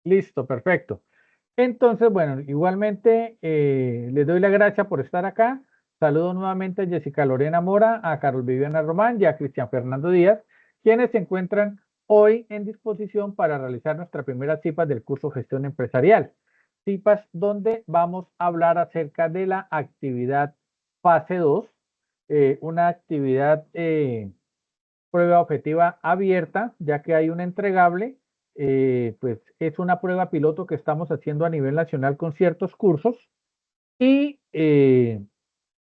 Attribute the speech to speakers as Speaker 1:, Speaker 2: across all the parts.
Speaker 1: Listo, perfecto. Entonces, bueno, igualmente les doy la gracia por estar acá. Saludo nuevamente a Jessica Lorena Mora, a Carol Viviana Román y a Cristian Fernando Díaz, quienes se encuentran hoy en disposición para realizar nuestra primera CIPAS del curso Gestión Empresarial. CIPAS donde vamos a hablar acerca de la actividad fase 2, una actividad prueba objetiva abierta, ya que hay un entregable, pues es una prueba piloto que estamos haciendo a nivel nacional con ciertos cursos y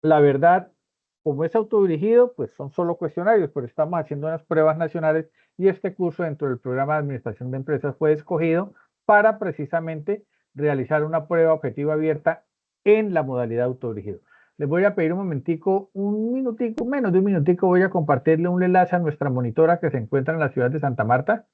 Speaker 1: la verdad, como es autodirigido, pues son solo cuestionarios, pero estamos haciendo unas pruebas nacionales y este curso dentro del programa de administración de empresas fue escogido para precisamente realizar una prueba objetiva abierta en la modalidad autodirigido. Les voy a pedir un momentico, un minutico, menos de un minutico, voy a compartirle un enlace a nuestra monitora que se encuentra en la ciudad de Santa Marta.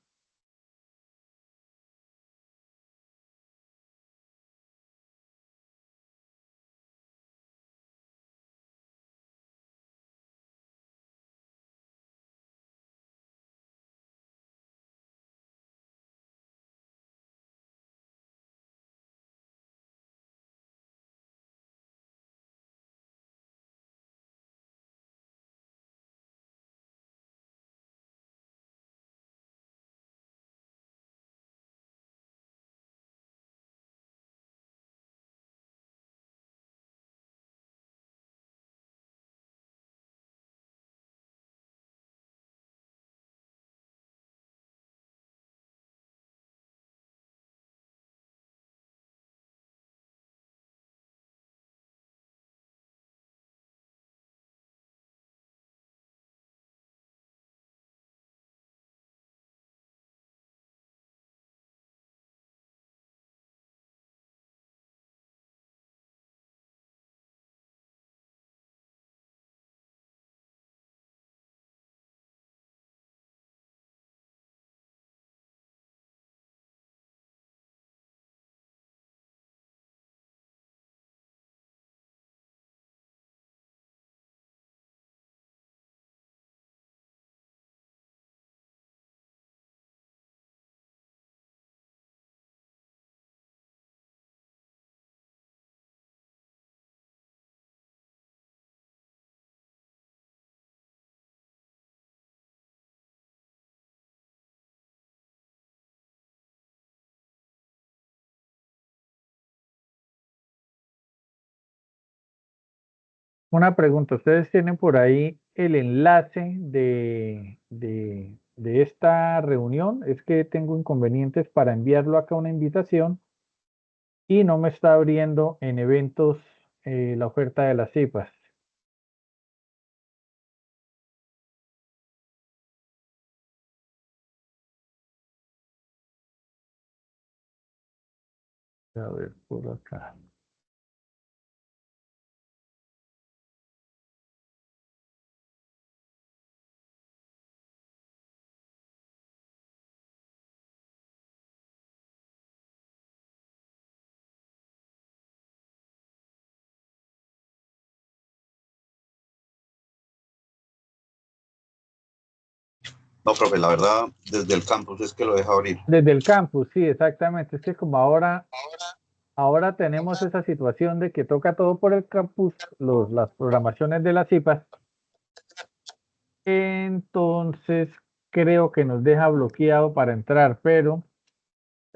Speaker 1: Una pregunta, ¿ustedes tienen por ahí el enlace de esta reunión? Es que tengo inconvenientes para enviarlo acá una invitación y no me está abriendo en eventos la oferta de las CIPAS. A ver, por acá.
Speaker 2: No, profe, la verdad, desde el campus es que lo deja abrir.
Speaker 1: Desde el campus, sí, exactamente. Es que como ahora tenemos esa situación de que toca todo por el campus, las programaciones de las CIPAS, entonces creo que nos deja bloqueado para entrar, pero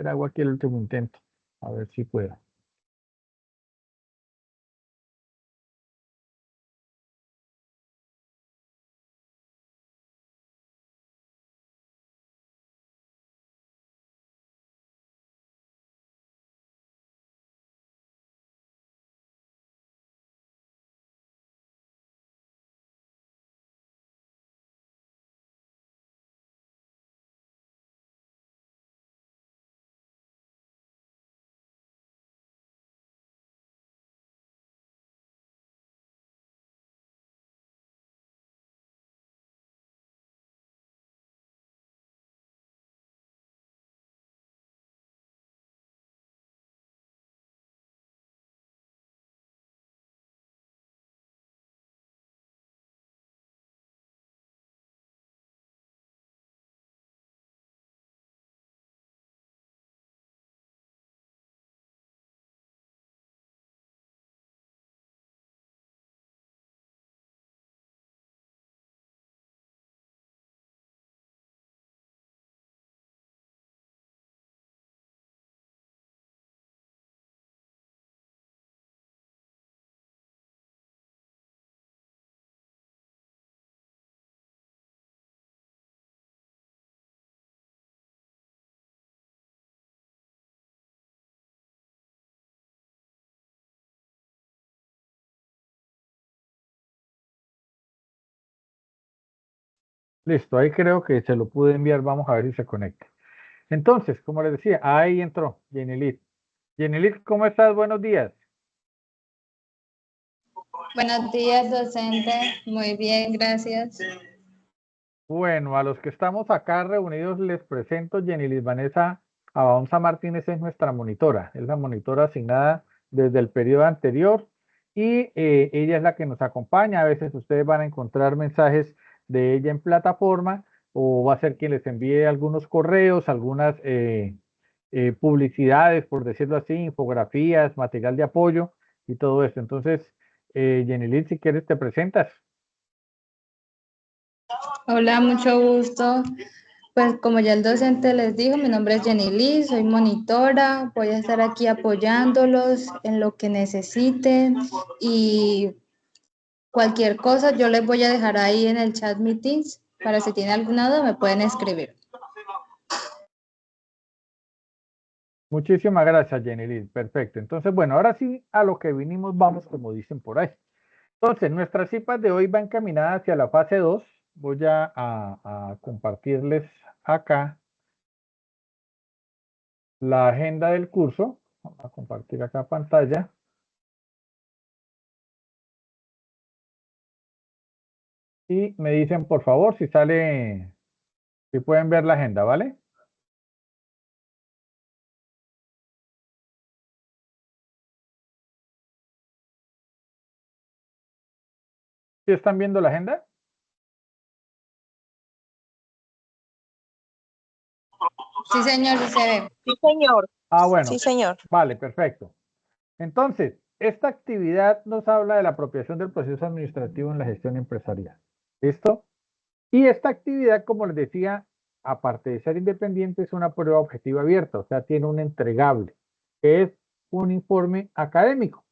Speaker 1: hago aquí el último intento, a ver si puedo. Listo, ahí creo que se lo pude enviar. Vamos a ver si se conecta. Entonces, como les decía, ahí entró Yenilit. Yenilit, ¿cómo estás? Buenos días.
Speaker 3: Buenos días, docente. Muy bien, gracias.
Speaker 1: Bueno, a los que estamos acá reunidos les presento Yenilit Vanessa Abaunza Martínez, es nuestra monitora, es la monitora asignada desde el periodo anterior y ella es la que nos acompaña. A veces ustedes van a encontrar mensajes de ella en plataforma o va a ser quien les envíe algunos correos, algunas publicidades, por decirlo así, infografías, material de apoyo y todo esto. Entonces, Yenilit, si quieres te presentas.
Speaker 3: Hola, mucho gusto. Pues como ya el docente les dijo, mi nombre es Jenny Lee, soy monitora, voy a estar aquí apoyándolos en lo que necesiten y cualquier cosa yo les voy a dejar ahí en el chat meetings para si tienen alguna duda me pueden escribir.
Speaker 1: Muchísimas gracias, Jenny Liz. Perfecto. Entonces, bueno, ahora sí a lo que vinimos vamos, como dicen por ahí. Entonces, nuestras cipas de hoy van encaminadas hacia la fase 2. Voy a compartirles acá la agenda del curso. Vamos a compartir acá pantalla. Y me dicen, por favor, si sale, si pueden ver la agenda, ¿vale? ¿Sí están viendo la agenda?
Speaker 3: Sí, señor, sí se ve.
Speaker 4: Sí, señor.
Speaker 1: Ah, bueno.
Speaker 4: Sí, señor.
Speaker 1: Vale, perfecto. Entonces, esta actividad nos habla de la apropiación del proceso administrativo en la gestión empresarial. ¿Listo? Y esta actividad, como les decía, aparte de ser independiente, es una prueba objetiva abierta, o sea, tiene un entregable, que es un informe académico.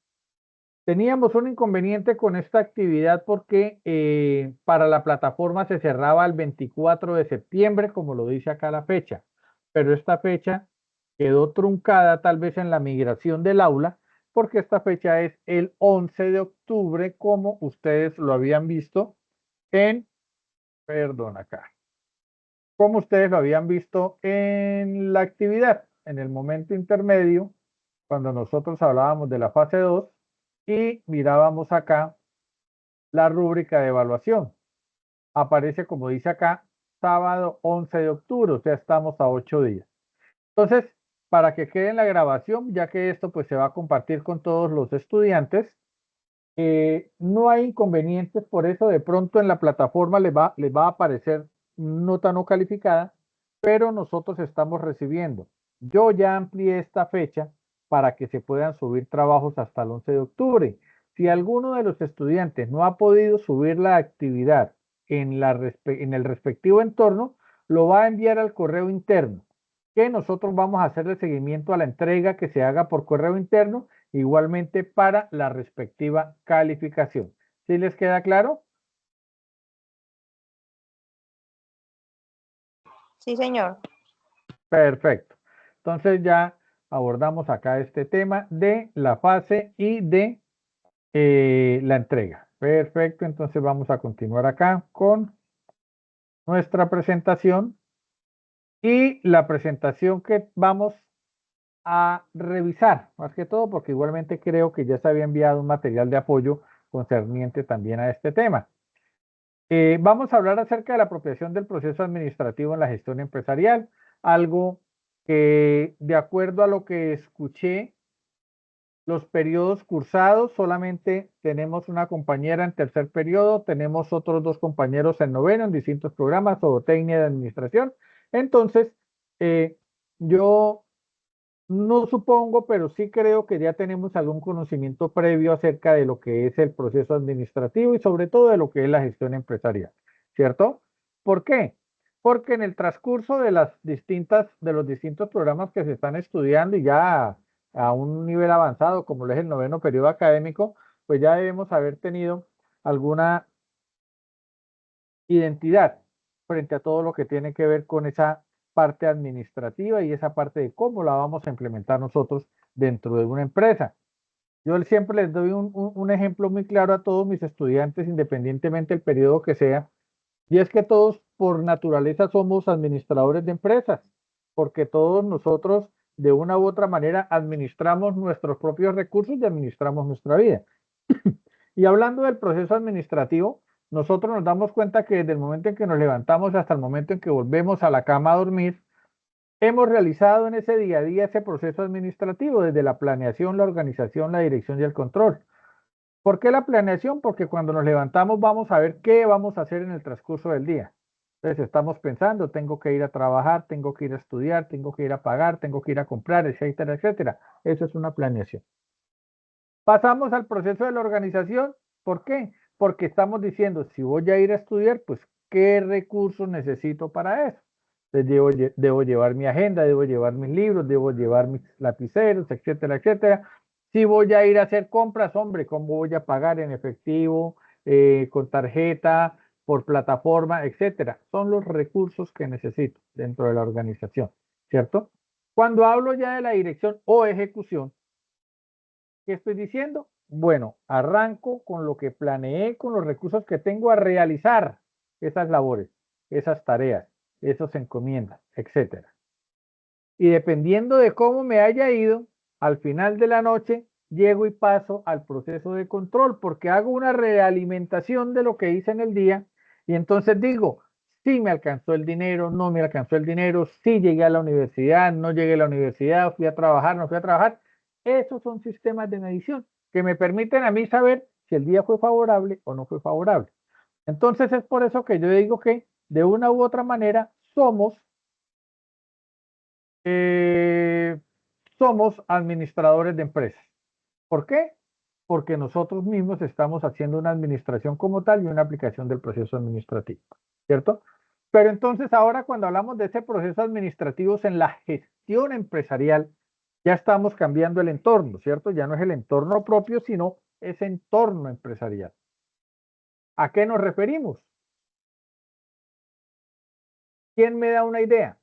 Speaker 1: Teníamos un inconveniente con esta actividad porque para la plataforma se cerraba el 24 de septiembre, como lo dice acá la fecha, pero esta fecha quedó truncada tal vez en la migración del aula, porque esta fecha es el 11 de octubre, como ustedes lo habían visto en, perdón acá, como ustedes lo habían visto en la actividad, en el momento intermedio, cuando nosotros hablábamos de la fase 2 y mirábamos acá la rúbrica de evaluación. Aparece, como dice acá, sábado 11 de octubre, o sea, estamos a 8 días. Entonces, para que quede en la grabación, ya que esto pues se va a compartir con todos los estudiantes, no hay inconvenientes, por eso de pronto en la plataforma les va a aparecer nota no calificada, pero nosotros estamos recibiendo. Yo ya amplié esta fecha para que se puedan subir trabajos hasta el 11 de octubre. Si alguno de los estudiantes no ha podido subir la actividad en el respectivo entorno, lo va a enviar al correo interno, que nosotros vamos a hacerle seguimiento a la entrega que se haga por correo interno, igualmente para la respectiva calificación. ¿Sí les queda claro?
Speaker 4: Sí, señor.
Speaker 1: Perfecto. Entonces ya abordamos acá este tema de la fase y de la entrega. Perfecto, entonces vamos a continuar acá con nuestra presentación y la presentación que vamos a revisar, más que todo porque igualmente creo que ya se había enviado un material de apoyo concerniente también a este tema. Vamos a hablar acerca de la apropiación del proceso administrativo en la gestión empresarial, algo que de acuerdo a lo que escuché, los periodos cursados, solamente tenemos una compañera en tercer periodo, tenemos otros dos compañeros en noveno en distintos programas o técnica de administración. Entonces, yo no supongo, pero sí creo que ya tenemos algún conocimiento previo acerca de lo que es el proceso administrativo y sobre todo de lo que es la gestión empresarial, ¿cierto? ¿Por qué? Porque en el transcurso de de los distintos programas que se están estudiando y ya a un nivel avanzado, como lo es el noveno periodo académico, pues ya debemos haber tenido alguna identidad frente a todo lo que tiene que ver con esa parte administrativa y esa parte de cómo la vamos a implementar nosotros dentro de una empresa. Yo siempre les doy un ejemplo muy claro a todos mis estudiantes, independientemente del periodo que sea, y es que todos por naturaleza somos administradores de empresas, porque todos nosotros de una u otra manera administramos nuestros propios recursos y administramos nuestra vida. Y hablando del proceso administrativo, nosotros nos damos cuenta que desde el momento en que nos levantamos hasta el momento en que volvemos a la cama a dormir, hemos realizado en ese día a día ese proceso administrativo, desde la planeación, la organización, la dirección y el control. ¿Por qué la planeación? Porque cuando nos levantamos vamos a ver qué vamos a hacer en el transcurso del día. Entonces estamos pensando, tengo que ir a trabajar, tengo que ir a estudiar, tengo que ir a pagar, tengo que ir a comprar, etcétera, etcétera. Eso es una planeación. Pasamos al proceso de la organización. ¿Por qué? Porque estamos diciendo, si voy a ir a estudiar, pues, ¿qué recursos necesito para eso? Entonces, debo llevar mi agenda, debo llevar mis libros, debo llevar mis lapiceros, etcétera, etcétera. Si voy a ir a hacer compras, hombre, ¿cómo voy a pagar en efectivo, con tarjeta, por plataforma, etcétera? Son los recursos que necesito dentro de la organización, ¿cierto? Cuando hablo ya de la dirección o ejecución, ¿qué estoy diciendo? Bueno, arranco con lo que planeé, con los recursos que tengo a realizar esas labores, esas tareas, esas encomiendas, etcétera. Y dependiendo de cómo me haya ido, al final de la noche llego y paso al proceso de control, porque hago una realimentación de lo que hice en el día y entonces digo, sí me alcanzó el dinero, no me alcanzó el dinero, sí llegué a la universidad, no llegué a la universidad, fui a trabajar, no fui a trabajar. Esos son sistemas de medición que me permiten a mí saber si el día fue favorable o no fue favorable. Entonces es por eso que yo digo que de una u otra manera somos administradores de empresas. ¿Por qué? Porque nosotros mismos estamos haciendo una administración como tal y una aplicación del proceso administrativo, ¿cierto? Pero entonces ahora cuando hablamos de ese proceso administrativo en la gestión empresarial, ya estamos cambiando el entorno, ¿cierto? Ya no es el entorno propio, sino ese entorno empresarial. ¿A qué nos referimos? ¿Quién me da una idea?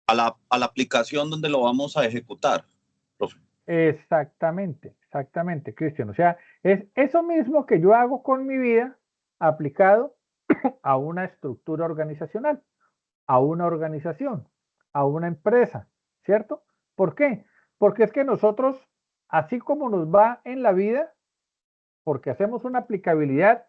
Speaker 2: A la aplicación donde lo vamos a ejecutar, profe.
Speaker 1: Exactamente, exactamente, Cristian. O sea, es eso mismo que yo hago con mi vida aplicado a una estructura organizacional, a una organización, a una empresa, ¿cierto? ¿Por qué? Porque es que nosotros, así como nos va en la vida, porque hacemos una aplicabilidad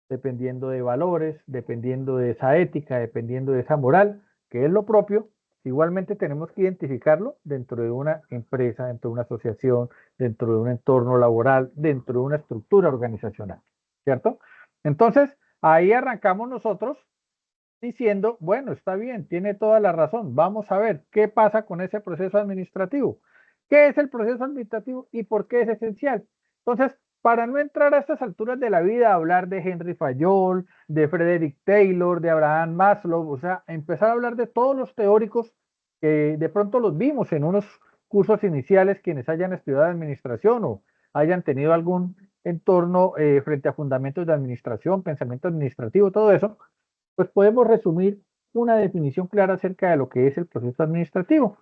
Speaker 1: dependiendo de valores, dependiendo de esa ética, dependiendo de esa moral, que es lo propio, igualmente tenemos que identificarlo dentro de una empresa, dentro de una asociación, dentro de un entorno laboral, dentro de una estructura organizacional, ¿cierto? Entonces, ahí arrancamos nosotros diciendo, bueno, está bien, tiene toda la razón, vamos a ver qué pasa con ese proceso administrativo. ¿Qué es el proceso administrativo y por qué es esencial? Entonces, para no entrar a estas alturas de la vida a hablar de Henry Fayol, de Frederick Taylor, de Abraham Maslow, o sea, empezar a hablar de todos los teóricos que de pronto los vimos en unos cursos iniciales, quienes hayan estudiado administración o hayan tenido algún entorno frente a fundamentos de administración, pensamiento administrativo, todo eso, pues podemos resumir una definición clara acerca de lo que es el proceso administrativo.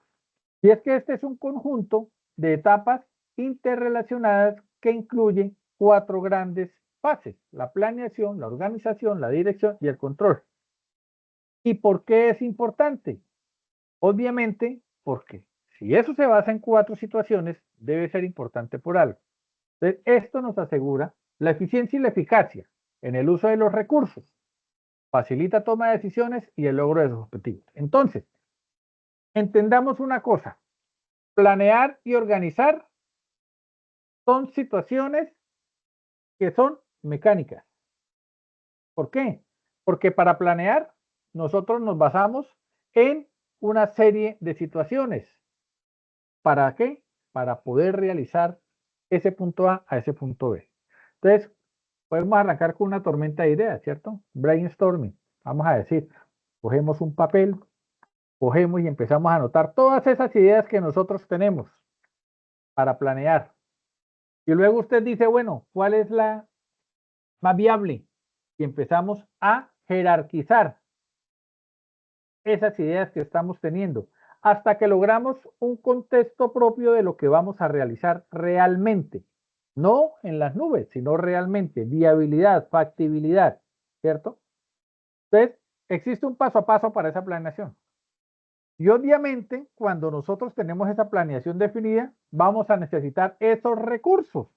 Speaker 1: Y es que este es un conjunto de etapas interrelacionadas que incluyen 4 grandes fases: la planeación, la organización, la dirección y el control. ¿Y por qué es importante? Obviamente porque si eso se basa en 4 situaciones, debe ser importante por algo. Entonces, esto nos asegura la eficiencia y la eficacia en el uso de los recursos, facilita toma de decisiones y el logro de sus objetivos. Entonces, entendamos una cosa: planear y organizar son situaciones que son mecánicas. ¿Por qué? Porque para planear nosotros nos basamos en una serie de situaciones. ¿Para qué? Para poder realizar ese punto A a ese punto B. Entonces, podemos arrancar con una tormenta de ideas, ¿cierto? Brainstorming. Vamos a decir, cogemos un papel, cogemos y empezamos a anotar todas esas ideas que nosotros tenemos para planear. Y luego usted dice, bueno, ¿cuál es la más viable? Y empezamos a jerarquizar esas ideas que estamos teniendo, hasta que logramos un contexto propio de lo que vamos a realizar realmente. No en las nubes, sino realmente. Viabilidad, factibilidad, ¿cierto? Entonces, existe un paso a paso para esa planeación. Y obviamente, cuando nosotros tenemos esa planeación definida, vamos a necesitar esos recursos.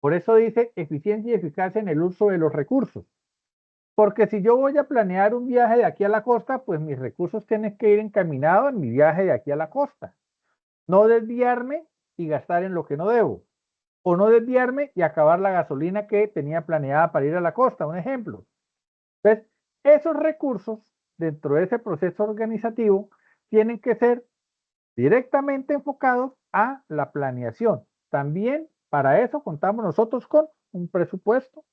Speaker 1: Por eso dice eficiencia y eficacia en el uso de los recursos. Porque si yo voy a planear un viaje de aquí a la costa, pues mis recursos tienen que ir encaminados en mi viaje de aquí a la costa. No desviarme y gastar en lo que no debo. O no desviarme y acabar la gasolina que tenía planeada para ir a la costa, un ejemplo. Entonces, esos recursos dentro de ese proceso organizativo tienen que ser directamente enfocados a la planeación. También para eso contamos nosotros con un presupuesto.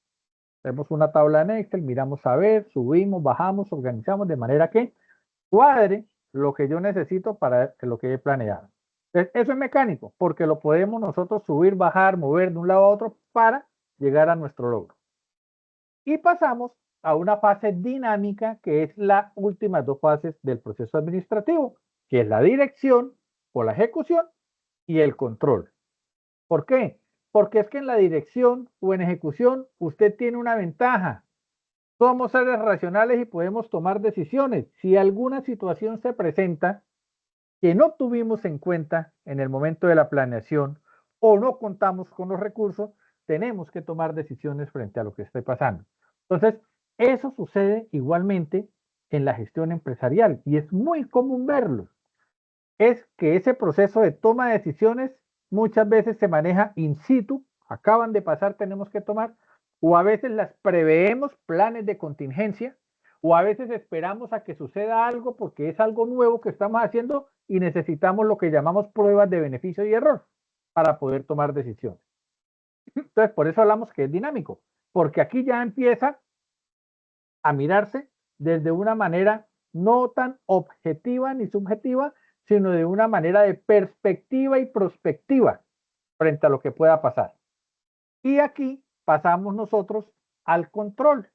Speaker 1: Tenemos una tabla en Excel, miramos a ver, subimos, bajamos, organizamos de manera que cuadre lo que yo necesito para lo que he planeado. Entonces, eso es mecánico, porque lo podemos nosotros subir, bajar, mover de un lado a otro para llegar a nuestro logro. Y pasamos a una fase dinámica, que es las últimas dos fases del proceso administrativo, que es la dirección o la ejecución y el control. ¿Por qué? Porque es que en la dirección o en ejecución usted tiene una ventaja. Somos seres racionales y podemos tomar decisiones. Si alguna situación se presenta que no tuvimos en cuenta en el momento de la planeación o no contamos con los recursos, tenemos que tomar decisiones frente a lo que esté pasando. Entonces, eso sucede igualmente en la gestión empresarial y es muy común verlo. Es que ese proceso de toma de decisiones muchas veces se maneja in situ, acaban de pasar, tenemos que tomar, o a veces las preveemos, planes de contingencia, o a veces esperamos a que suceda algo porque es algo nuevo que estamos haciendo y necesitamos lo que llamamos pruebas de beneficio y error para poder tomar decisiones. Entonces, por eso hablamos que es dinámico, porque aquí ya empieza a mirarse desde una manera no tan objetiva ni subjetiva, sino de una manera de perspectiva y prospectiva frente a lo que pueda pasar. Y aquí pasamos nosotros al control.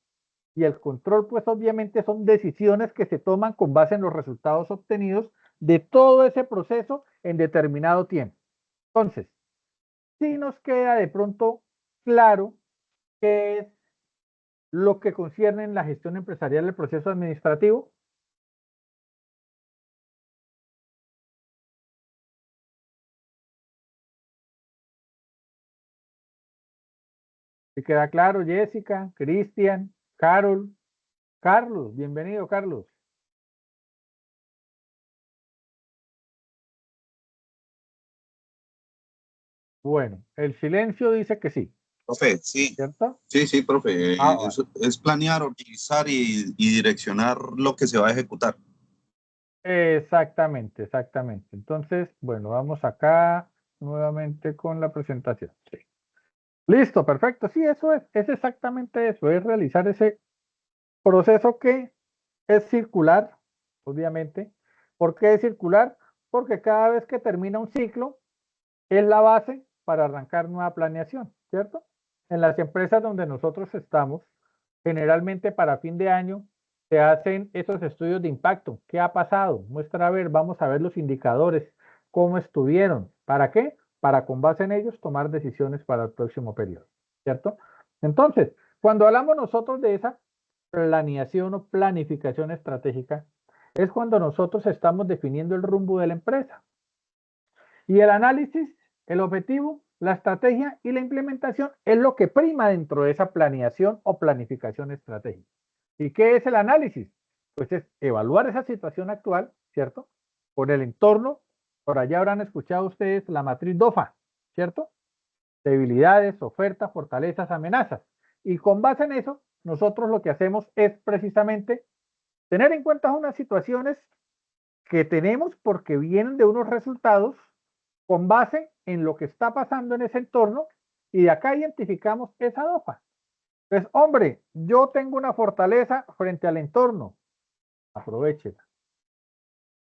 Speaker 1: Y el control, pues obviamente son decisiones que se toman con base en los resultados obtenidos de todo ese proceso en determinado tiempo. Entonces, sí nos queda de pronto claro qué es lo que concierne en la gestión empresarial del proceso administrativo. ¿Sí queda claro, Jessica, Cristian, Carol, Carlos? Bienvenido, Carlos. Bueno, el silencio dice que sí,
Speaker 2: Profe, sí,
Speaker 1: ¿cierto?
Speaker 2: sí, profe.
Speaker 1: Bueno.
Speaker 2: Es planear, organizar y direccionar lo que se va a ejecutar.
Speaker 1: Exactamente, exactamente. Entonces, bueno, vamos acá nuevamente con la presentación. Sí. Listo, perfecto. Sí, eso es exactamente eso, es realizar ese proceso que es circular, obviamente. ¿Por qué es circular? Porque cada vez que termina un ciclo, es la base para arrancar nueva planeación, ¿cierto? En las empresas donde nosotros estamos, generalmente para fin de año se hacen esos estudios de impacto. ¿Qué ha pasado? Muestra a ver, vamos a ver los indicadores, cómo estuvieron. ¿Para qué? Para con base en ellos tomar decisiones para el próximo periodo, ¿cierto? Entonces, cuando hablamos nosotros de esa planeación o planificación estratégica, es cuando nosotros estamos definiendo el rumbo de la empresa. Y el análisis, el objetivo, la estrategia y la implementación es lo que prima dentro de esa planeación o planificación estratégica. ¿Y qué es el análisis? Pues es evaluar esa situación actual, ¿cierto? Con el entorno. Por allá habrán escuchado ustedes la matriz DOFA, ¿cierto? Debilidades, ofertas, fortalezas, amenazas. Y con base en eso, nosotros lo que hacemos es precisamente tener en cuenta unas situaciones que tenemos porque vienen de unos resultados con base en lo que está pasando en ese entorno y de acá identificamos esa DOFA. Entonces, hombre, yo tengo una fortaleza frente al entorno, aprovéchela.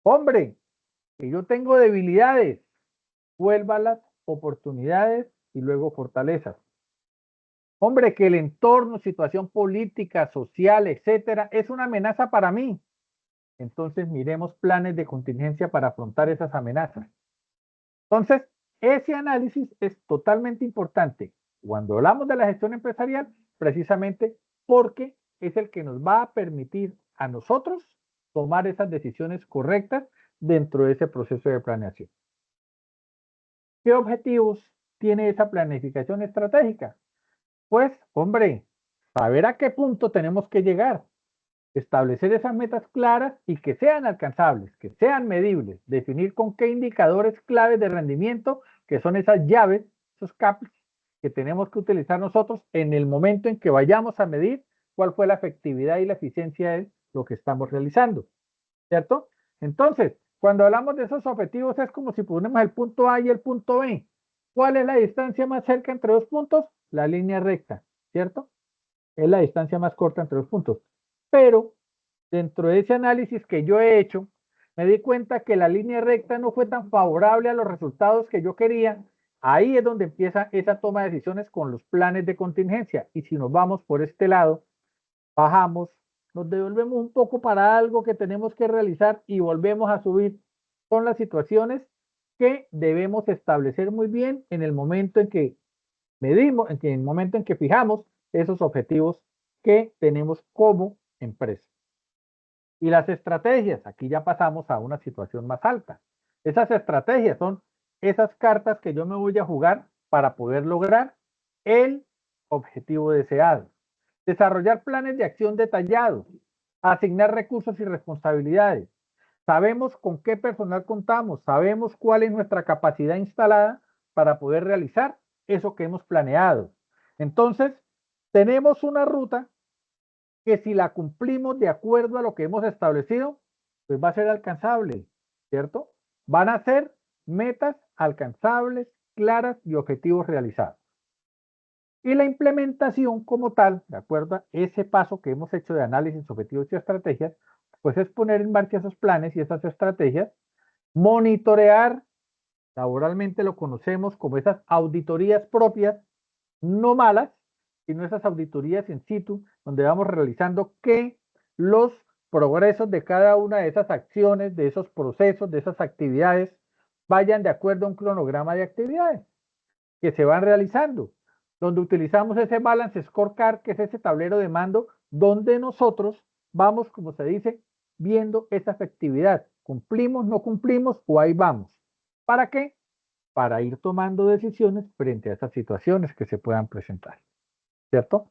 Speaker 1: Hombre, que yo tengo debilidades, vuélvalas oportunidades y luego fortalezas. Hombre, que el entorno, situación política, social, etcétera, es una amenaza para mí. entonces miremos planes de contingencia para afrontar esas amenazas. Entonces, ese análisis es totalmente importante cuando hablamos de la gestión empresarial, precisamente porque es el que nos va a permitir a nosotros tomar esas decisiones correctas dentro de ese proceso de planeación. ¿Qué objetivos tiene esa planificación estratégica? Pues, hombre, saber a qué punto tenemos que llegar, establecer esas metas claras y que sean alcanzables, que sean medibles, definir con qué indicadores claves de rendimiento, que son esas llaves, esos KPIs que tenemos que utilizar nosotros en el momento en que vayamos a medir cuál fue la efectividad y la eficiencia de lo que estamos realizando, ¿cierto? Entonces, cuando hablamos de esos objetivos es como si ponemos el punto A y el punto B. ¿Cuál es la distancia más cerca entre dos puntos? La línea recta, ¿cierto? Es la distancia más corta entre dos puntos. Pero dentro de ese análisis que yo he hecho, me di cuenta que la línea recta no fue tan favorable a los resultados que yo quería. Ahí es donde empieza esa toma de decisiones con los planes de contingencia. Y si nos vamos por este lado, bajamos, nos devolvemos un poco para algo que tenemos que realizar y volvemos a subir. Son las situaciones que debemos establecer muy bien en el momento en que medimos, en el momento en que fijamos esos objetivos que tenemos como empresa. Y las estrategias, aquí ya pasamos a una situación más alta. Esas estrategias son esas cartas que yo me voy a jugar para poder lograr el objetivo deseado. Desarrollar planes de acción detallados, asignar recursos y responsabilidades. Sabemos con qué personal contamos, sabemos cuál es nuestra capacidad instalada para poder realizar eso que hemos planeado. Entonces, tenemos una ruta que si la cumplimos de acuerdo a lo que hemos establecido, pues va a ser alcanzable, ¿cierto? Van a ser metas alcanzables, claras y objetivos realizados. Y la implementación como tal, de acuerdo a ese paso que hemos hecho de análisis, objetivos y estrategias, pues es poner en marcha esos planes y esas estrategias, monitorear, laboralmente lo conocemos como esas auditorías propias, no malas, sino esas auditorías in situ, donde vamos realizando que los progresos de cada una de esas acciones, de esos procesos, de esas actividades, vayan de acuerdo a un cronograma de actividades que se van realizando, donde utilizamos ese balance scorecard, que es ese tablero de mando, donde nosotros vamos, como se dice, viendo esa efectividad. ¿Cumplimos, no cumplimos o ahí vamos? ¿Para qué? Para ir tomando decisiones frente a esas situaciones que se puedan presentar, ¿cierto?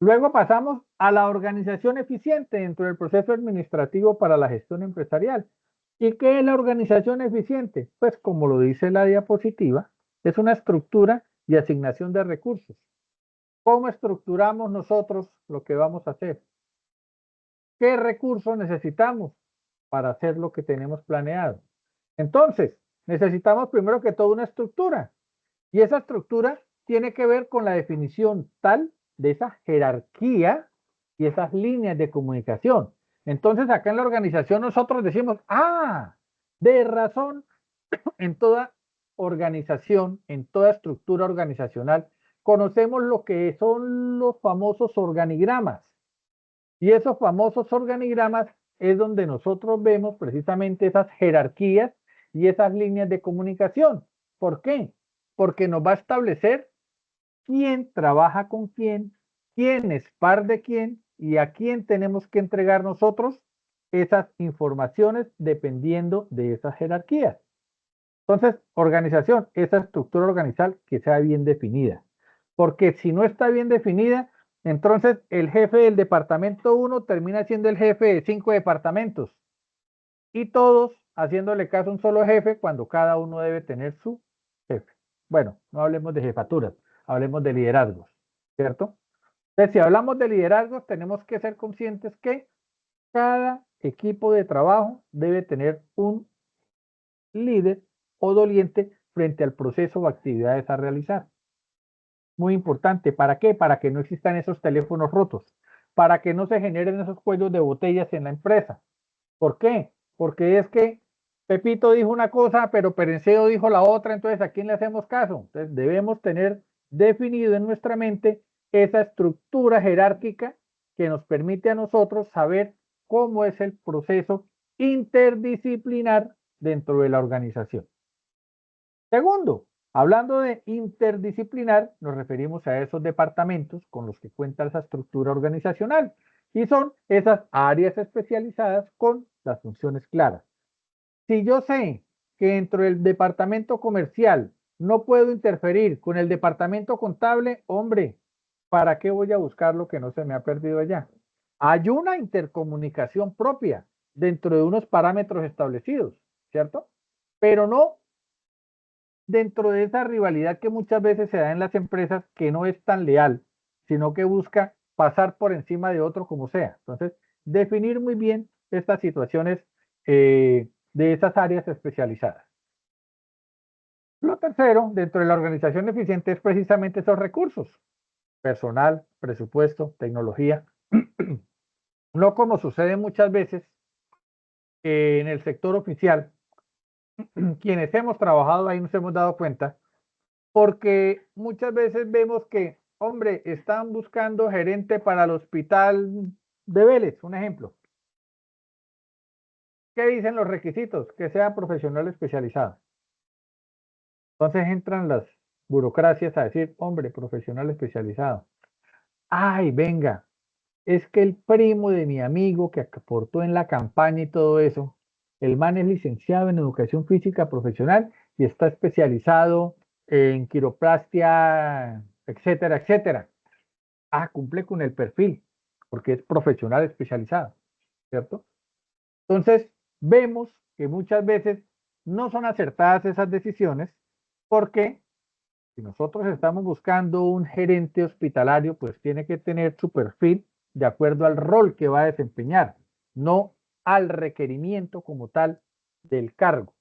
Speaker 1: Luego pasamos a la organización eficiente dentro del proceso administrativo para la gestión empresarial. ¿Y qué es la organización eficiente? Pues como lo dice la diapositiva, es una estructura y asignación de recursos. ¿Cómo estructuramos nosotros lo que vamos a hacer? ¿Qué recursos necesitamos para hacer lo que tenemos planeado? Entonces, necesitamos primero que todo una estructura. Y esa estructura tiene que ver con la definición tal de esa jerarquía y esas líneas de comunicación. Entonces, acá en la organización nosotros decimos, de razón, en toda organización, en toda estructura organizacional, conocemos lo que son los famosos organigramas. Y esos famosos organigramas es donde nosotros vemos precisamente esas jerarquías y esas líneas de comunicación. ¿Por qué? Porque nos va a establecer quién trabaja con quién es par de quién y a quién tenemos que entregar nosotros esas informaciones dependiendo de esas jerarquías. Entonces, organización, esa estructura organizacional que sea bien definida. Porque si no está bien definida, entonces el jefe del departamento 1 termina siendo el jefe de 5 departamentos. Y todos haciéndole caso a un solo jefe cuando cada uno debe tener su jefe. Bueno, no hablemos de jefaturas, hablemos de liderazgos, ¿cierto? Entonces, si hablamos de liderazgos, tenemos que ser conscientes que cada equipo de trabajo debe tener un líder o doliente frente al proceso o actividades a realizar. Muy importante, ¿para qué? Para que no existan esos teléfonos rotos, para que no se generen esos cuellos de botellas en la empresa. ¿Por qué? Porque es que Pepito dijo una cosa, pero Perenceo dijo la otra, entonces ¿a quién le hacemos caso? Entonces debemos tener definido en nuestra mente esa estructura jerárquica que nos permite a nosotros saber cómo es el proceso interdisciplinar dentro de la organización. Segundo, hablando de interdisciplinar, nos referimos a esos departamentos con los que cuenta esa estructura organizacional y son esas áreas especializadas con las funciones claras. Si yo sé que dentro del departamento comercial no puedo interferir con el departamento contable, hombre, ¿para qué voy a buscar lo que no se me ha perdido allá? Hay una intercomunicación propia dentro de unos parámetros establecidos, ¿cierto? Pero no dentro de esa rivalidad que muchas veces se da en las empresas, que no es tan leal, sino que busca pasar por encima de otro como sea. Entonces, definir muy bien estas situaciones de esas áreas especializadas. Lo tercero, dentro de la organización eficiente, es precisamente esos recursos: personal, presupuesto, tecnología. No como sucede muchas veces en el sector oficial, quienes hemos trabajado ahí nos hemos dado cuenta, porque muchas veces vemos que, hombre, están buscando gerente para el hospital de Vélez, un ejemplo. ¿Qué dicen los requisitos? Que sea profesional especializado. Entonces entran las burocracias a decir, hombre, profesional especializado. Ay, venga, es que el primo de mi amigo que aportó en la campaña y todo eso, el man es licenciado en educación física profesional y está especializado en quiroplastia, etcétera, etcétera. Ah, cumple con el perfil, porque es profesional especializado, ¿cierto? Entonces, vemos que muchas veces no son acertadas esas decisiones, porque si nosotros estamos buscando un gerente hospitalario, pues tiene que tener su perfil de acuerdo al rol que va a desempeñar, no al requerimiento como tal del cargo.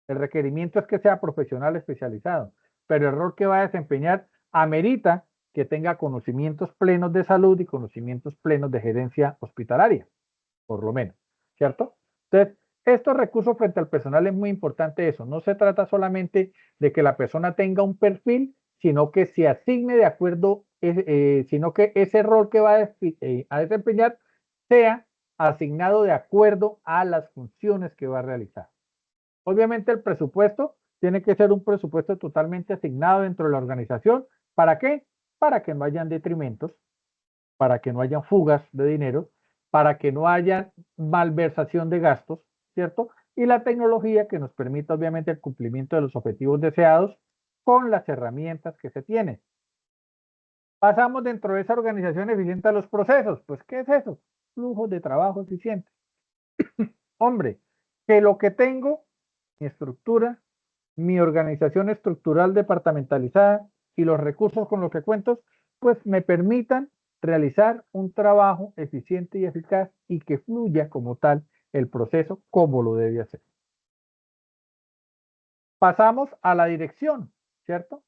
Speaker 1: El requerimiento es que sea profesional especializado, pero el rol que va a desempeñar amerita que tenga conocimientos plenos de salud y conocimientos plenos de gerencia hospitalaria, por lo menos, ¿cierto? Entonces, estos recursos frente al personal es muy importante eso. No se trata solamente de que la persona tenga un perfil, sino que se asigne de acuerdo, sino que ese rol que va a desempeñar sea asignado de acuerdo a las funciones que va a realizar. Obviamente el presupuesto tiene que ser un presupuesto totalmente asignado dentro de la organización. ¿Para qué? Para que no hayan detrimentos, para que no hayan fugas de dinero, para que no haya malversación de gastos, ¿cierto? Y la tecnología que nos permita obviamente el cumplimiento de los objetivos deseados con las herramientas que se tienen. Pasamos dentro de esa organización eficiente a los procesos. Pues, ¿qué es eso? Flujos de trabajo eficiente. Hombre, que lo que tengo, mi estructura, mi organización estructural departamentalizada y los recursos con los que cuento, pues me permitan realizar un trabajo eficiente y eficaz y que fluya como tal el proceso como lo debe hacer. Pasamos a la dirección, ¿cierto?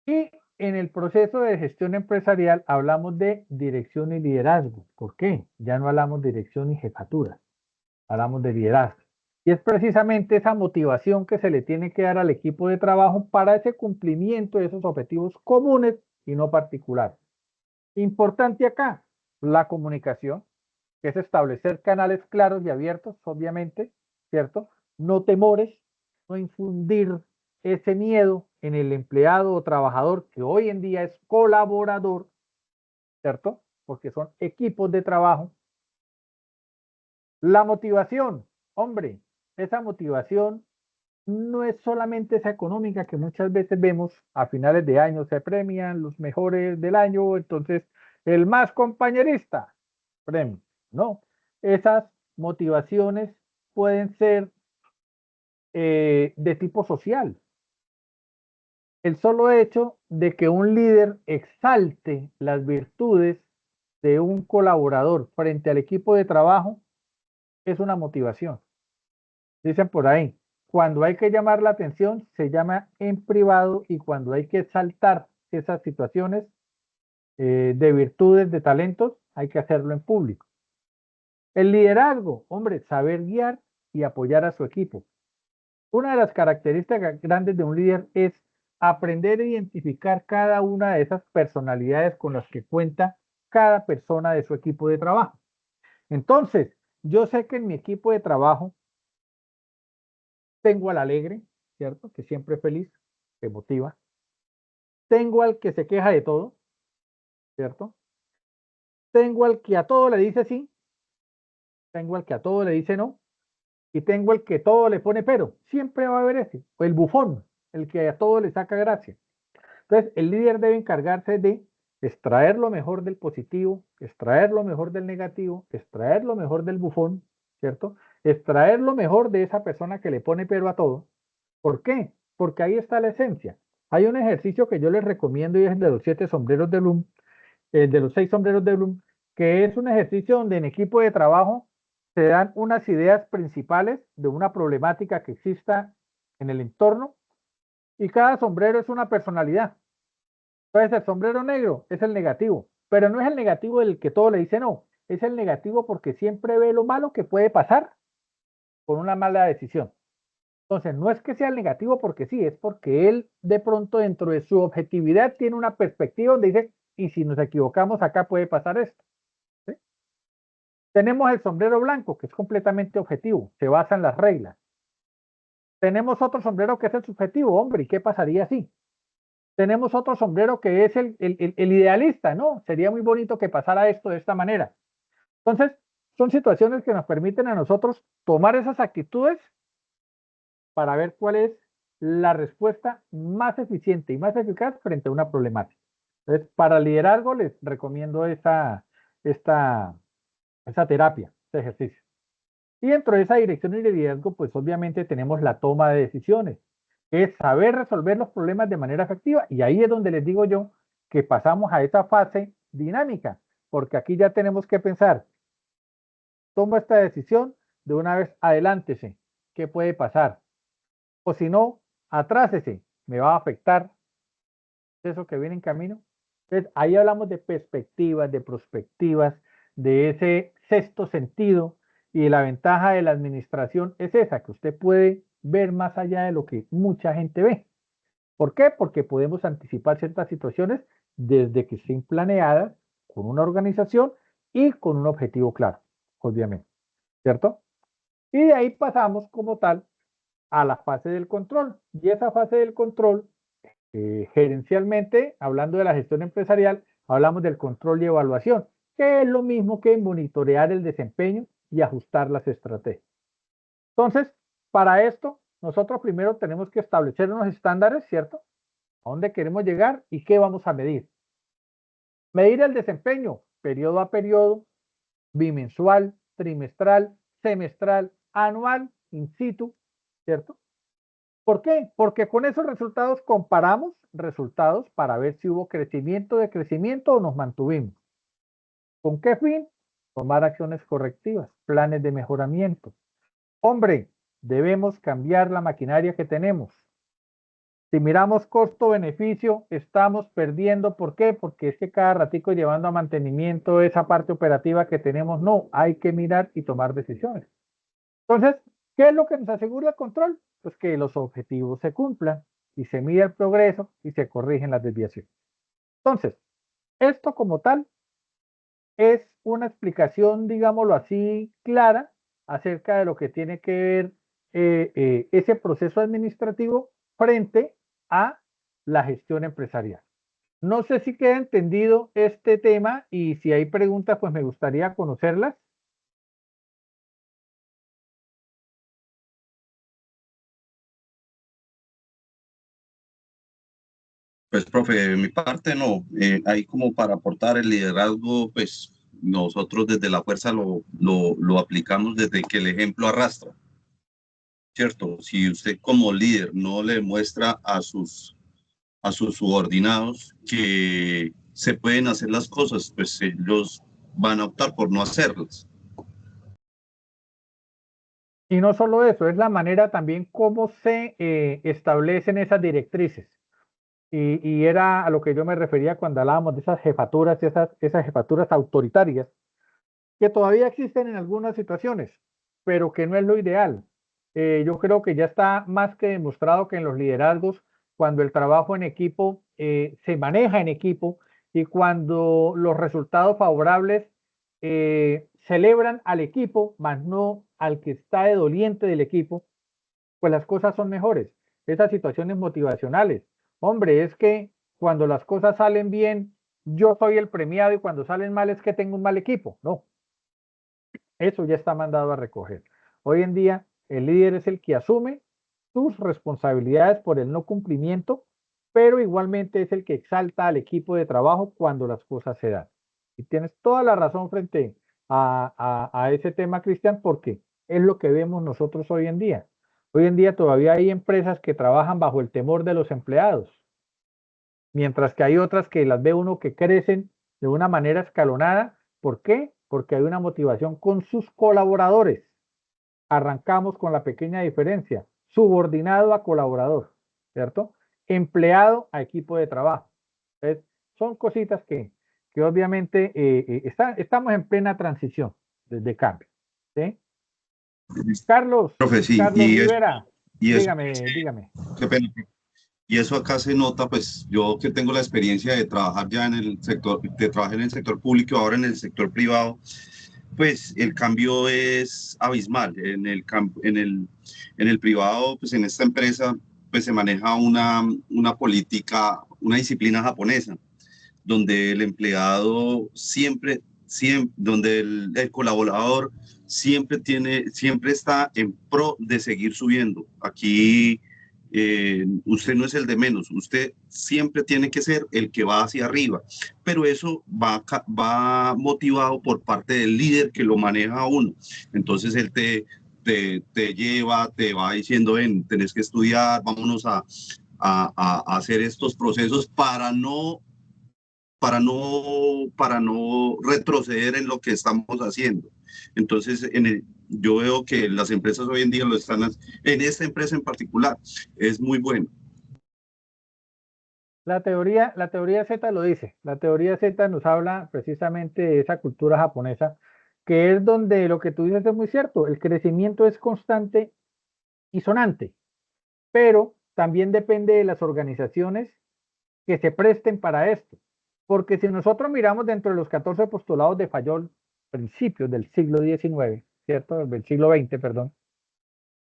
Speaker 1: Y en el proceso de gestión empresarial hablamos de dirección y liderazgo. ¿Por qué? Ya no hablamos de dirección y jefatura, hablamos de liderazgo. Y es precisamente esa motivación que se le tiene que dar al equipo de trabajo para ese cumplimiento de esos objetivos comunes y no particulares. Importante acá, la comunicación, que es establecer canales claros y abiertos, obviamente, ¿cierto? No temores, no infundir ese miedo en el empleado o trabajador que hoy en día es colaborador, ¿cierto? Porque son equipos de trabajo. La motivación, hombre, esa motivación no es solamente esa económica que muchas veces vemos a finales de año, se premian los mejores del año, entonces el más compañerista, premio. No, esas motivaciones pueden ser de tipo social. El solo hecho de que un líder exalte las virtudes de un colaborador frente al equipo de trabajo es una motivación. Dicen por ahí, cuando hay que llamar la atención, se llama en privado, y cuando hay que exaltar esas situaciones de virtudes, de talentos, hay que hacerlo en público. El liderazgo, hombre, saber guiar y apoyar a su equipo. Una de las características grandes de un líder es aprender a identificar cada una de esas personalidades con las que cuenta cada persona de su equipo de trabajo. Entonces, yo sé que en mi equipo de trabajo tengo al alegre, ¿cierto? Que siempre es feliz, que motiva. Tengo al que se queja de todo, ¿cierto? Tengo al que a todo le dice sí, tengo al que a todo le dice no, y tengo el que todo le pone pero. Siempre va a haber ese, o el bufón, el que a todo le saca gracia. Entonces, el líder debe encargarse de extraer lo mejor del positivo, extraer lo mejor del negativo, extraer lo mejor del bufón, ¿cierto? Extraer lo mejor de esa persona que le pone pero a todo. ¿Por qué? Porque ahí está la esencia. Hay un ejercicio que yo les recomiendo y es el de los 7 sombreros de Bloom, el de los 6 sombreros de Bloom, que es un ejercicio donde en equipo de trabajo se dan unas ideas principales de una problemática que exista en el entorno y cada sombrero es una personalidad. Entonces el sombrero negro es el negativo, pero no es el negativo del que todo le dice no, es el negativo porque siempre ve lo malo que puede pasar con una mala decisión. Entonces no es que sea el negativo porque sí, es porque él de pronto dentro de su objetividad tiene una perspectiva donde dice, y si nos equivocamos acá puede pasar esto. ¿Sí? Tenemos el sombrero blanco, que es completamente objetivo, se basa en las reglas. Tenemos otro sombrero que es el subjetivo, hombre, ¿y qué pasaría si? Tenemos otro sombrero que es el idealista, ¿no? Sería muy bonito que pasara esto de esta manera. Entonces, son situaciones que nos permiten a nosotros tomar esas actitudes para ver cuál es la respuesta más eficiente y más eficaz frente a una problemática. Entonces, para liderazgo les recomiendo esa terapia, ese ejercicio. Y dentro de esa dirección y liderazgo, pues obviamente tenemos la toma de decisiones, que es saber resolver los problemas de manera efectiva. Y ahí es donde les digo yo que pasamos a esa fase dinámica, porque aquí ya tenemos que pensar, tomo esta decisión, de una vez adelántese, ¿qué puede pasar? O si no, atrásese, me va a afectar eso que viene en camino. Entonces, ahí hablamos de perspectivas, de prospectivas, de ese sexto sentido, y la ventaja de la administración es esa, que usted puede ver más allá de lo que mucha gente ve. ¿Por qué? Porque podemos anticipar ciertas situaciones desde que estén planeadas con una organización y con un objetivo claro, obviamente, ¿cierto? Y de ahí pasamos como tal a la fase del control. Y esa fase del control, gerencialmente, hablando de la gestión empresarial, hablamos del control y evaluación, que es lo mismo que monitorear el desempeño y ajustar las estrategias. Entonces, para esto, nosotros primero tenemos que establecer unos estándares, ¿cierto? ¿A dónde queremos llegar y qué vamos a medir? Medir el desempeño, periodo a periodo, bimensual, trimestral, semestral, anual, in situ, ¿cierto? ¿Por qué? Porque con esos resultados comparamos resultados para ver si hubo crecimiento, decrecimiento o nos mantuvimos. ¿Con qué fin? Tomar acciones correctivas, planes de mejoramiento. Hombre, debemos cambiar la maquinaria que tenemos. Si miramos costo-beneficio, estamos perdiendo. ¿Por qué? Porque es que cada ratico llevando a mantenimiento esa parte operativa que tenemos, no, hay que mirar y tomar decisiones. Entonces, ¿qué es lo que nos asegura el control? Pues que los objetivos se cumplan y se mide el progreso y se corrigen las desviaciones. Entonces, esto como tal es una explicación, digámoslo así, clara acerca de lo que tiene que ver ese proceso administrativo frente a la gestión empresarial. No sé si queda entendido este tema y si hay preguntas, pues me gustaría conocerlas.
Speaker 2: Pues, profe, de mi parte no. Ahí como para aportar el liderazgo, pues nosotros desde la fuerza lo aplicamos desde que el ejemplo arrastra, ¿cierto? Si usted como líder no le muestra a sus subordinados que se pueden hacer las cosas, pues ellos van a optar por no hacerlas.
Speaker 1: Y no solo eso, es la manera también cómo se establecen esas directrices. Y era a lo que yo me refería cuando hablábamos de esas jefaturas, esas jefaturas autoritarias, que todavía existen en algunas situaciones, pero que no es lo ideal. Yo creo que ya está más que demostrado que en los liderazgos, cuando el trabajo en equipo se maneja en equipo y cuando los resultados favorables celebran al equipo, más no al que está de doliente del equipo, pues las cosas son mejores. Esas situaciones motivacionales. Hombre, es que cuando las cosas salen bien, yo soy el premiado y cuando salen mal es que tengo un mal equipo. No, eso ya está mandado a recoger. Hoy en día, el líder es el que asume sus responsabilidades por el no cumplimiento, pero igualmente es el que exalta al equipo de trabajo cuando las cosas se dan. Y tienes toda la razón frente a ese tema, Cristian, porque es lo que vemos nosotros hoy en día. Hoy en día todavía hay empresas que trabajan bajo el temor de los empleados, mientras que hay otras que las ve uno que crecen de una manera escalonada. ¿Por qué? Porque hay una motivación con sus colaboradores. Arrancamos con la pequeña diferencia, subordinado a colaborador, ¿cierto? Empleado a equipo de trabajo. Entonces, son cositas que obviamente estamos en plena transición de cambio. ¿Sí? Carlos,
Speaker 2: Profe, sí,
Speaker 1: Carlos Rivera,
Speaker 2: y eso,
Speaker 1: dígame.
Speaker 2: qué pena. Y eso acá se nota, pues yo que tengo la experiencia de trabajar ya en el sector, de trabajar en el sector público, ahora en el sector privado, pues el cambio es abismal. En el privado, pues en esta empresa, pues se maneja una política, una disciplina japonesa, donde el empleado donde el colaborador siempre está en pro de seguir subiendo. Aquí usted no es el de menos, usted siempre tiene que ser el que va hacia arriba, pero eso va motivado por parte del líder que lo maneja a uno. Entonces él te lleva, te va diciendo, ven, tenés que estudiar, vámonos a hacer estos procesos para no retroceder en lo que estamos haciendo. Entonces, yo veo que las empresas hoy en día lo están, en esta empresa en particular, es muy bueno.
Speaker 1: La teoría Z lo dice. La teoría Z nos habla precisamente de esa cultura japonesa, que es donde lo que tú dices es muy cierto. El crecimiento es constante y sonante, pero también depende de las organizaciones que se presten para esto. Porque si nosotros miramos dentro de los 14 postulados de Fayol, principios del siglo XIX, ¿cierto? Del siglo XX, perdón,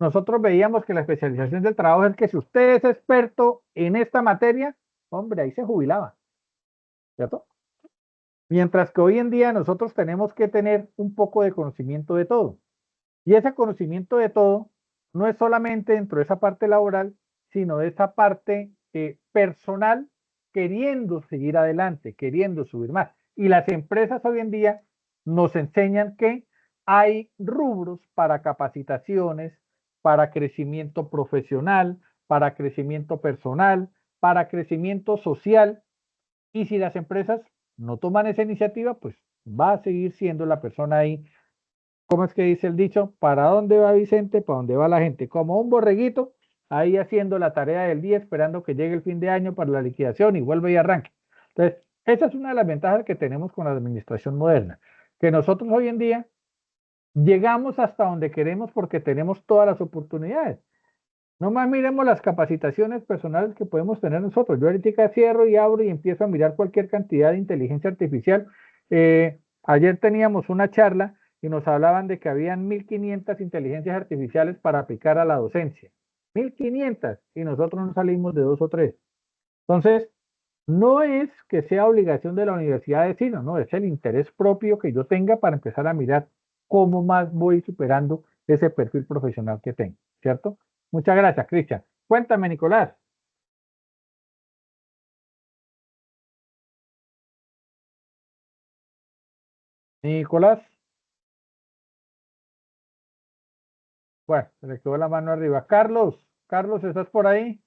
Speaker 1: nosotros veíamos que la especialización del trabajo es que si usted es experto en esta materia, hombre, ahí se jubilaba, ¿cierto? Mientras que hoy en día nosotros tenemos que tener un poco de conocimiento de todo. Y ese conocimiento de todo no es solamente dentro de esa parte laboral, sino de esa parte personal, queriendo seguir adelante, queriendo subir más. Y las empresas hoy en día nos enseñan que hay rubros para capacitaciones, para crecimiento profesional, para crecimiento personal, para crecimiento social. Y si las empresas no toman esa iniciativa, pues va a seguir siendo la persona ahí. ¿Cómo es que dice el dicho? ¿Para dónde va Vicente? ¿Para dónde va la gente? Como un borreguito, ahí haciendo la tarea del día, esperando que llegue el fin de año para la liquidación y vuelve y arranque. Entonces, esa es una de las ventajas que tenemos con la administración moderna, que nosotros hoy en día llegamos hasta donde queremos porque tenemos todas las oportunidades. No más miremos las capacitaciones personales que podemos tener nosotros. Yo ahorita cierro y abro y empiezo a mirar cualquier cantidad de inteligencia artificial. Ayer teníamos una charla y nos hablaban de que habían 1.500 inteligencias artificiales para aplicar a la docencia. 1.500 y nosotros no salimos de 2 o 3. Entonces, no es que sea obligación de la universidad decirlo, no, es el interés propio que yo tenga para empezar a mirar cómo más voy superando ese perfil profesional que tengo, ¿cierto? Muchas gracias, Cristian. Cuéntame, Nicolás. Nicolás. Bueno, se le quedó la mano arriba. Carlos, Carlos, ¿estás por ahí?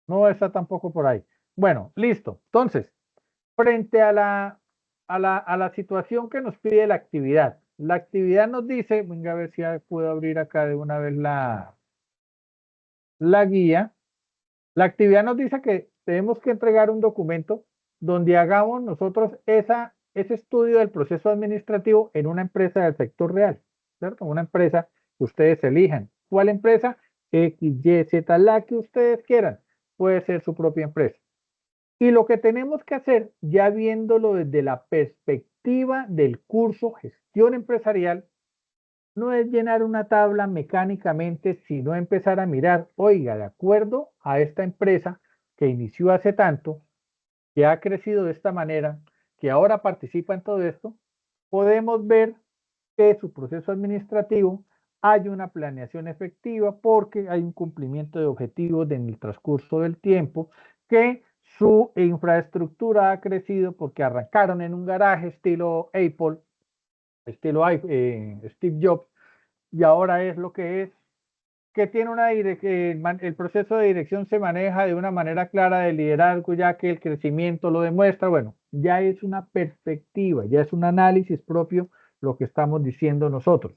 Speaker 1: No está tampoco por ahí. Bueno, listo. Entonces, frente a la situación que nos pide la actividad nos dice, venga a ver si puedo abrir acá de una vez la guía. La actividad nos dice que tenemos que entregar un documento donde hagamos nosotros ese estudio del proceso administrativo en una empresa del sector real, ¿cierto? Una empresa Ustedes elijan cuál empresa, X, Y, Z, la que ustedes quieran. Puede ser su propia empresa. Y lo que tenemos que hacer, ya viéndolo desde la perspectiva del curso Gestión Empresarial, no es llenar una tabla mecánicamente, sino empezar a mirar, oiga, de acuerdo a esta empresa que inició hace tanto, que ha crecido de esta manera, que ahora participa en todo esto, podemos ver que su proceso administrativo hay una planeación efectiva porque hay un cumplimiento de objetivos en el transcurso del tiempo, que su infraestructura ha crecido porque arrancaron en un garaje estilo Apple, estilo Steve Jobs, y ahora es lo que es, que tiene el proceso de dirección se maneja de una manera clara de liderazgo, ya que el crecimiento lo demuestra. Bueno, ya es una perspectiva, ya es un análisis propio lo que estamos diciendo nosotros.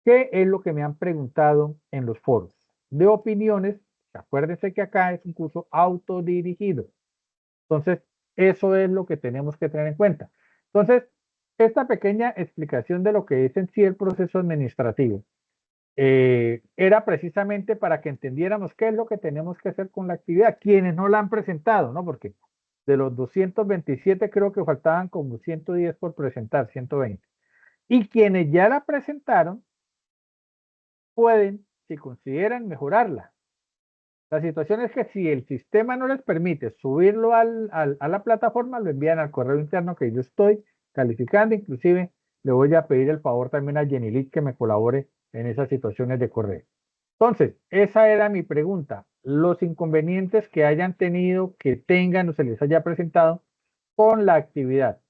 Speaker 1: ¿Qué es lo que me han preguntado en los foros? De opiniones, acuérdense que acá es un curso autodirigido. Entonces, eso es lo que tenemos que tener en cuenta. Entonces, esta pequeña explicación de lo que es en sí el proceso administrativo era precisamente para que entendiéramos qué es lo que tenemos que hacer con la actividad. Quienes no la han presentado, ¿no? Porque de los 227 creo que faltaban como 110 por presentar, 120. Y quienes ya la presentaron pueden, si consideran, mejorarla. La situación es que si el sistema no les permite subirlo a la plataforma, lo envían al correo interno que yo estoy calificando. Inclusive le voy a pedir el favor también a Jenny Lee que me colabore en esas situaciones de correo. Entonces, esa era mi pregunta. Los inconvenientes que hayan tenido, que tengan o se les haya presentado con la actividad.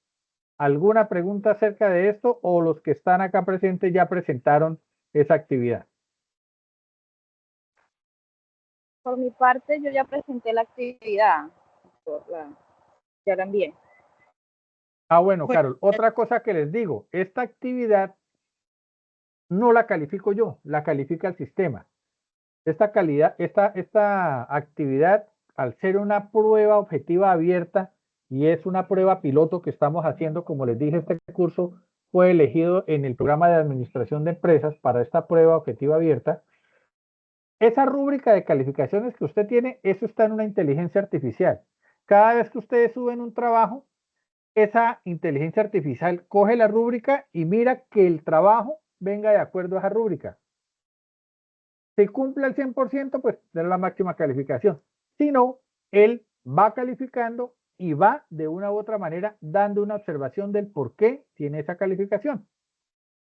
Speaker 1: ¿Alguna pregunta acerca de esto o los que están acá presentes ya presentaron esa actividad?
Speaker 4: Por mi parte, yo ya presenté la actividad. Ya la envié.
Speaker 1: Ah, bueno, Carol, otra cosa que les digo, esta actividad no la califico yo, la califica el sistema. Esta actividad, al ser una prueba objetiva abierta y es una prueba piloto que estamos haciendo, como les dije, este curso fue elegido en el programa de administración de empresas para esta prueba objetiva abierta. Esa rúbrica de calificaciones que usted tiene, eso está en una inteligencia artificial. Cada vez que ustedes suben un trabajo, esa inteligencia artificial coge la rúbrica y mira que el trabajo venga de acuerdo a esa rúbrica. Si cumple al 100%, pues tendrá la máxima calificación. Si no, él va calificando y va de una u otra manera dando una observación del por qué tiene esa calificación.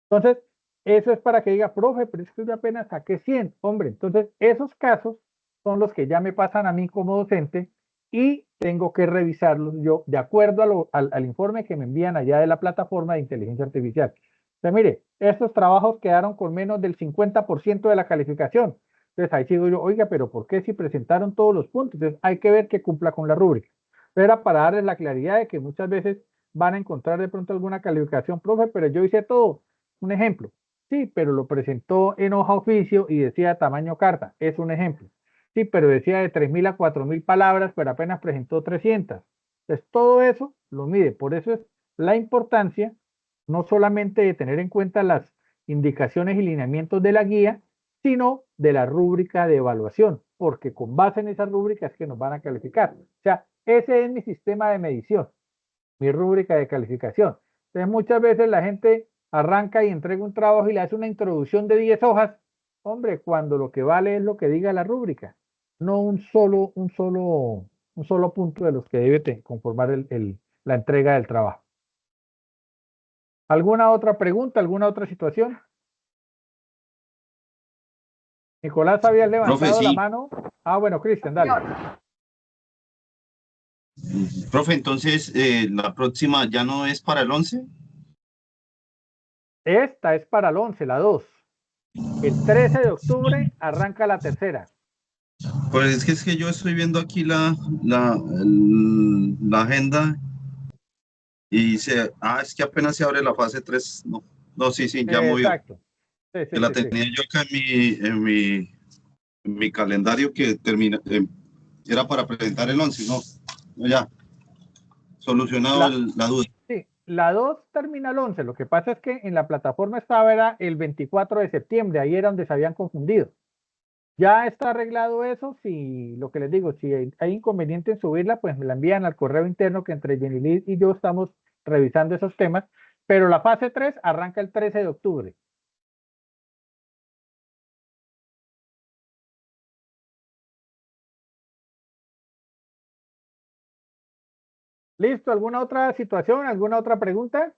Speaker 1: Entonces, eso es para que diga, profe, pero es que yo apenas saqué 100. Hombre, entonces esos casos son los que ya me pasan a mí como docente y tengo que revisarlos yo de acuerdo al informe que me envían allá de la plataforma de inteligencia artificial. Entonces, mire, estos trabajos quedaron con menos del 50% de la calificación. Entonces ahí sigo yo, oiga, pero ¿por qué si presentaron todos los puntos? Entonces hay que ver que cumpla con la rúbrica. Pero era para darles la claridad de que muchas veces van a encontrar de pronto alguna calificación, profe, pero yo hice todo. Un ejemplo. Sí, pero lo presentó en hoja oficio y decía tamaño carta. Es un ejemplo. Sí, pero decía de 3.000 a 4.000 palabras, pero apenas presentó 300. Entonces, todo eso lo mide. Por eso es la importancia no solamente de tener en cuenta las indicaciones y lineamientos de la guía, sino de la rúbrica de evaluación, porque con base en esas rúbricas es que nos van a calificar. O sea, ese es mi sistema de medición, mi rúbrica de calificación. Entonces, muchas veces la gente arranca y entrega un trabajo y le hace una introducción de 10 hojas, hombre, cuando lo que vale es lo que diga la rúbrica, no un solo punto de los que debe conformar la entrega del trabajo. ¿Alguna otra pregunta? ¿Alguna otra situación? Nicolás, habías levantado
Speaker 2: Profe, sí.
Speaker 1: la mano. Ah, bueno, Cristian, dale.
Speaker 2: Profe, entonces, la próxima ya no es para el 11.
Speaker 1: Esta es para el 11, la 2. El 13 de octubre arranca la tercera.
Speaker 2: Pues es que yo estoy viendo aquí la agenda y es que apenas se abre la fase 3. No, sí, ya movió.
Speaker 1: Exacto. Sí,
Speaker 2: Que la tenía yo acá en mi calendario que era para presentar el 11, no, ya, solucionado la duda.
Speaker 1: Sí, la 2 termina el 11. Lo que pasa es que en la plataforma estaba era el 24 de septiembre, ahí era donde se habían confundido. Ya está arreglado eso, si lo que les digo, si hay inconveniente en subirla, pues me la envían al correo interno que entre Jenny Liz y yo estamos revisando esos temas, pero la fase 3 arranca el 13 de octubre. ¿Listo? ¿Alguna otra situación? ¿Alguna otra pregunta?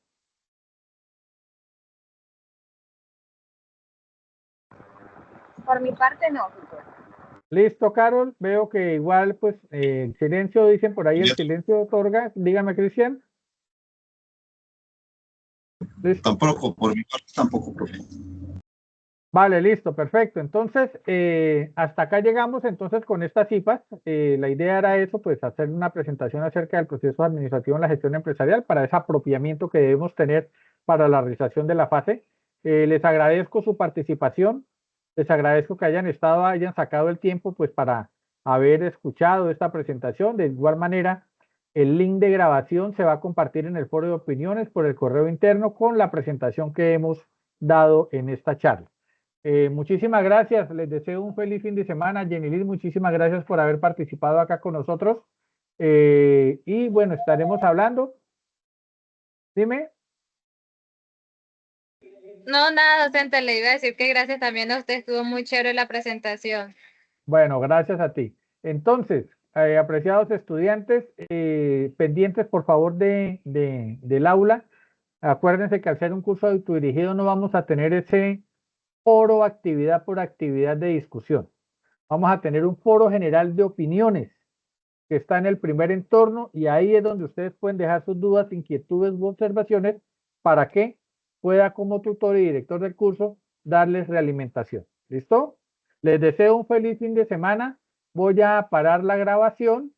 Speaker 4: Por mi parte, no, tutor.
Speaker 1: Listo, Carol. Veo que igual, pues, el silencio, dicen por ahí, el
Speaker 2: Yes.
Speaker 1: silencio otorga. Dígame, Cristian. Listo.
Speaker 2: Tampoco, por mi parte, tampoco, profe.
Speaker 1: Vale, listo, perfecto. Entonces, hasta acá llegamos entonces con estas cifras. La idea era eso, pues hacer una presentación acerca del proceso administrativo en la gestión empresarial para ese apropiamiento que debemos tener para la realización de la fase. Les agradezco su participación, les agradezco que hayan estado, hayan sacado el tiempo pues para haber escuchado esta presentación. De igual manera, el link de grabación se va a compartir en el foro de opiniones por el correo interno con la presentación que hemos dado en esta charla. Muchísimas gracias, les deseo un feliz fin de semana. Jenny Liz, muchísimas gracias por haber participado acá con nosotros. Y bueno, estaremos hablando. Dime.
Speaker 3: No, nada, docente, le iba a decir que gracias también a usted, estuvo muy chévere la presentación.
Speaker 1: Bueno, gracias a ti. Entonces, apreciados estudiantes, pendientes por favor del aula. Acuérdense que al ser un curso autodirigido no vamos a tener ese foro actividad por actividad de discusión. Vamos a tener un foro general de opiniones que está en el primer entorno y ahí es donde ustedes pueden dejar sus dudas, inquietudes u observaciones para que pueda como tutor y director del curso darles realimentación. ¿Listo? Les deseo un feliz fin de semana. Voy a parar la grabación